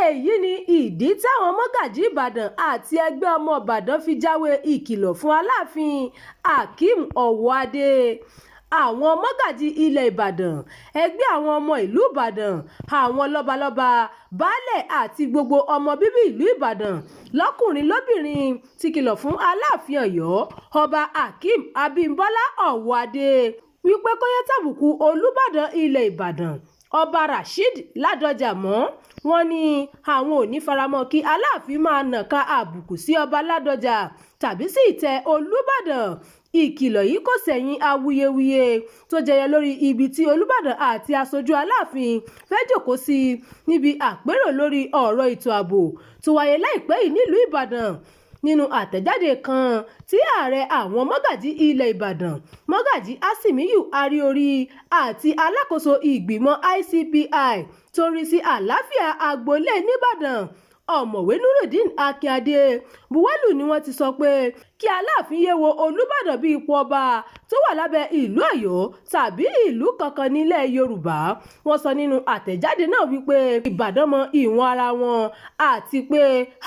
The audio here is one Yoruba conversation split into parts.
èyí ni ìdí táwọn mọ́gàjí ìbàdàn àti ẹgbẹ́ ọmọ ìbàdàn fi jáwé ìkìlọ̀ fún aláàfin akeem ọwọ́adé. Àwọn mọ́gàjí ilẹ̀ ìbàdàn, ẹgbẹ́ àwọn ọmọ ìlú ìbàdàn, àwọn lọ́balọ́ba, baálẹ̀ àti gbogbo ọmọ bíbí ìlú ìbàdàn lọ́kùnrin lóbìnrin ti kìlọ̀ fún aláàfin ọ̀yọ́ ọba akeem abímbọ́lá ọwọ́adé wípé kó yẹ tàbùkù olùbàdàn ilẹ̀ ìbàdàn ọba rasheed ládọjà mọ́. Wọ́n ní àwọn ò ní faramọ́ kí aláàfin máa nàka àbùkù sí ọba ládọjà tàbí sí ìtẹ́ olùbàdàn. Ìkìlọ̀ yìí kò sẹ̀yìn awuyewuye tó jẹyọ lórí ibi tí olùbàdàn àti aṣojú aláàfin fẹ́ jókòó sí níbi àpérò lórí ọ̀rọ̀ ètò ààbò tó wáyé láìpẹ́ yìí nílùú ìbàdàn. Nínú àtẹ̀jáde kan tí ààrẹ àwọn mọ́gàjí ilẹ̀ ìbàdàn mọ́gàjí asimiyu ariori àti alákòóso ìgbìmọ̀ ICPI tó ń rí sí àlàáfíà agboolé nìbàdàn ọ̀mọ̀wé nurudeen akínadé buwọ́lù ni wọ́n ti sọ pé kí aláàfin yé wo olùbàdàn bíi ipò ọba tó wà lábẹ́ ìlú ọ̀yọ́ tàbí ìlú kankan nílẹ̀ yorùbá. Wọ́n sọ nínú àtẹ̀jáde náà wípé ìbàdàn mọ ìwọ̀n ara wọn àti pé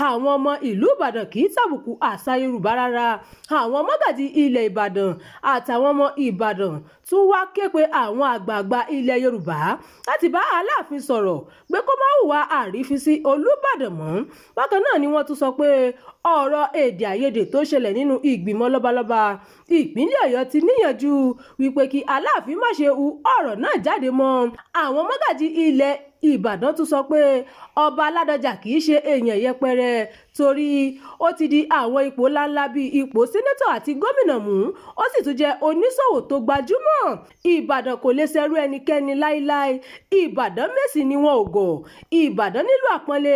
àwọn ọmọ ìlú ìbàdàn kì í tàbùkù àṣà yorùbá rárá. Àwọn mọ́gàjí ilẹ̀ ìbàdàn àtàwọn ọmọ ìbàdàn tún wá ké pe àwọn àgbààgbà ilẹ̀ yorùbá láti bá aláàfin sọ̀rọ̀ pé kó má hùwà àrífín sí olùbàdàn mọ́. Bákan náà ni wọ́n tún sọ pé ọ̀rọ̀ èdè àìyedè tó ṣẹlẹ̀ nínú ìgbìmọ̀ lọ́balọ́ba ìpínlẹ̀ ọ̀yọ́ ti níyànjú wípé kí aláàfin má ṣe hu ọ̀rọ̀ náà jáde mọ́. Àwọn mọ́gàjí ilẹ̀ ìbàdàn tún sọ pé ọba ládọjà kì í ṣe èèyàn yẹpẹrẹ torí ó ti di àwọn ipò ńláńlá bíi ipò sínétọ̀ àti gómìnà mú, ó sì tún jẹ́ oníṣòwò tó gbajúmọ̀. Ìbàdàn kò lè ṣẹrú ẹnikẹ́ni láíláí. Ìbàdàn mèsì ni wọn ò gọ̀. Ìbàdàn nílò àpọ́nlé.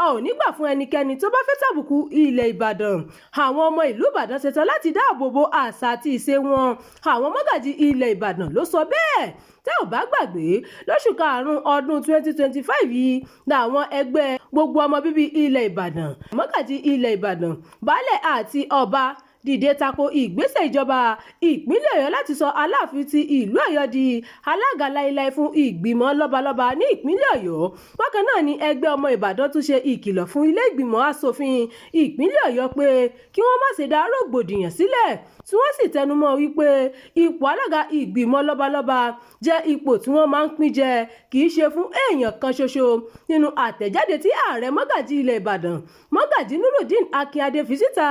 A ò ní gbà fún ẹnikẹ́ni tó bá fẹ́ tàbùkù ilẹ̀ ìbàdàn. Àwọn ọmọ ìlú ìbàdàn ṣetán láti dáàbò bo àṣà àti ìṣe wọn. Àwọn mọ́gàjí ilẹ̀ ìbàdàn ló sọ bẹ́ẹ̀. Tẹ́ ò bá gbàgbé lóṣù karùn-ún ọdún 2025 yìí làwọn ẹgbẹ́ gbogbo ọmọ bíbí ilẹ̀ ìbàdàn mọ́gàjí ilẹ̀ ìbàdàn baálẹ̀ àti ọba dìde tako ìgbésẹ̀ ìjọba ìpínlẹ̀ ọ̀yọ́ láti sọ aláàfin ti ìlú ọ̀yọ́ di alága láíláí fún ìgbìmọ̀ lọ́balọ́ba ní ìpínlẹ̀ ọ̀yọ́. Bákan náà ni ẹgbẹ́ ọmọ ìbàdàn tún ṣe ìkìlọ̀ fún ilé ìgbìmọ̀ asòfin ìpínlẹ̀ ọ̀yọ́ pé kí wọ́n má ṣe dá rògbòdìyàn sílẹ̀, tí wọ́n sì tẹnumọ́ wípé ipò alága ìgbìmọ̀ lọ́balọ́ba jẹ́ ipò tí wọ́n máa ń pín jẹ kì í ṣe fún èèyàn kan ṣoṣo. Nínú àtẹ̀jáde tí ààrẹ mọ́gàjí ilẹ̀ ìbàdàn mọ́gàjí nurudeen akínadé fi síta,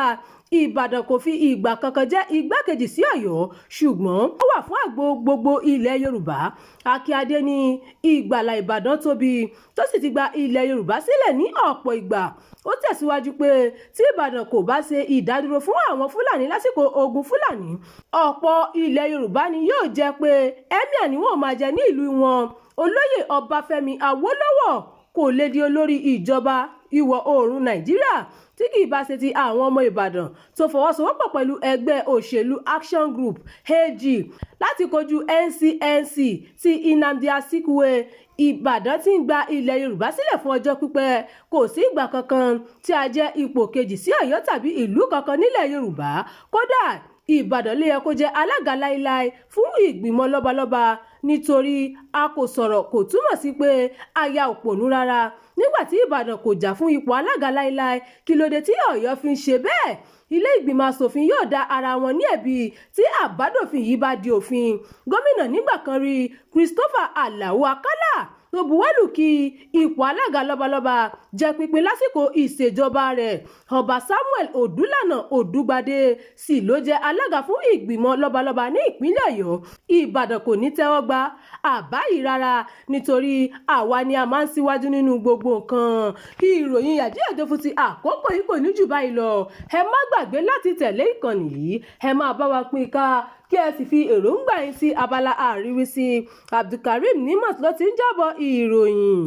ìbàdàn kò fi ìgbà kankan jẹ́ igbákejì sí ọ̀yọ́ ṣùgbọ́n ó wà fún àgbo gbogbo ilẹ̀ yorùbá. akínadé ní ìgbàlà ìbàdàn tóbi tó sì ti gba ilẹ̀ yorùbá sílẹ̀ ní ọ̀pọ̀ ìgbà. Ó tẹ̀síwájú pé tí ìbàdàn kò bá ṣe ìdádúró fún àwọn fúlàní lásìkò ogun fúlàní, ọ̀pọ̀ ilẹ̀ yorùbá ni yóò jẹ́ pé emir ni wọ́n máa jẹ ní ìlú wọn. Olóyè ọbáfẹ́mi awólọ́wọ̀ kò lè di olórí ìjọba ìwọ̀ oòrùn nàìjíríà tí kì í bá ṣe ti àwọn ọmọ ìbàdàn tó fọwọ́sowọ́pọ̀ pẹ̀lú ẹgbẹ́ òṣèlú action group AG láti kojú NCNC ti nnamdi azikiwe. Ìbàdàn ti ń gba ilẹ̀ yorùbá sílẹ̀ fún ọjọ́ pípẹ́. Kò sí ìgbà kankan tí a jẹ́ ipò kejì sí ọ̀yọ́ tàbí ìlú kankan nílẹ̀ yorùbá. Kódà ìbàdàn lè yẹ kó jẹ́ alága láíláí fún ìgbìmọ̀ lọ́balọ́ba nítorí a kò sọ̀rọ̀ kò túmọ̀ sí pé a ya òpònú rárá. Nígbà tí ìbàdàn kò jà fún ipò alága láíláí, kí ló dé tí ọ̀yọ́ fi ń ṣe bẹ́ẹ̀? Ilé ìgbìmọ̀ asòfin yóò dá ara wọn ní ẹ̀bi tí àbádòfin yìí bá di òfin. Gómìnà nígbà kan rí Christopher Alao Akala tó buwọ́lù kí ipò alága lọ́balọ́ba jẹ́ pínpín lásìkò ìṣèjọba rẹ̀. Ọba Samuel Odúlànà Odúgbadé sì ló jẹ́ alága fún ìgbìmọ̀ lọ́balọ́ba ní ìpínlẹ̀ ọ̀yọ́. Ìbàdàn kò ní tẹ́wọ́ gba àbá yìí rárá nítorí àwa ni a máa ń síwájú nínú gbogbo nǹkan. Ìròyìn yàjíyàjó fún ti àkókò yìí kò ní jù báyìí lọ. Ẹ má gbàgbé láti tẹ̀lé ìkànnì yìí. Ẹ máa bá wa pín ká kí ẹ sì fi èròǹgbà yín sí abala àríwísí. Abdulkareem Nimot ló ti ń jábọ̀ ìròyìn.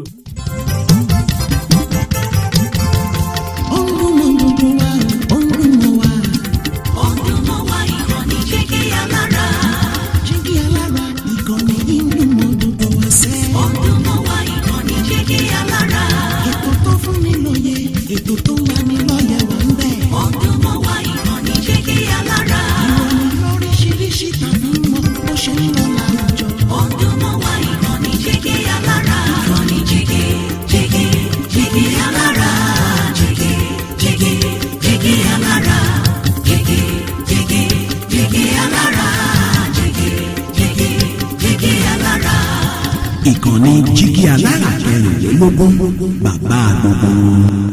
Ètò tó wà ní lọ́yẹ̀ wà ń bẹ̀. Ọdún mọ́ wa ìkànnì jẹ́ kí alára. Ìròyìn lóríṣiríṣi tàbí mọ́ bó ṣe ń lọ láwùjọ. Ọdún mọ́ wa ìkànnì jẹ́ kí alára. Ìkànnì jẹ́ kí alára. ìkànnì Jígí Alára 24 bàbá gbogbo.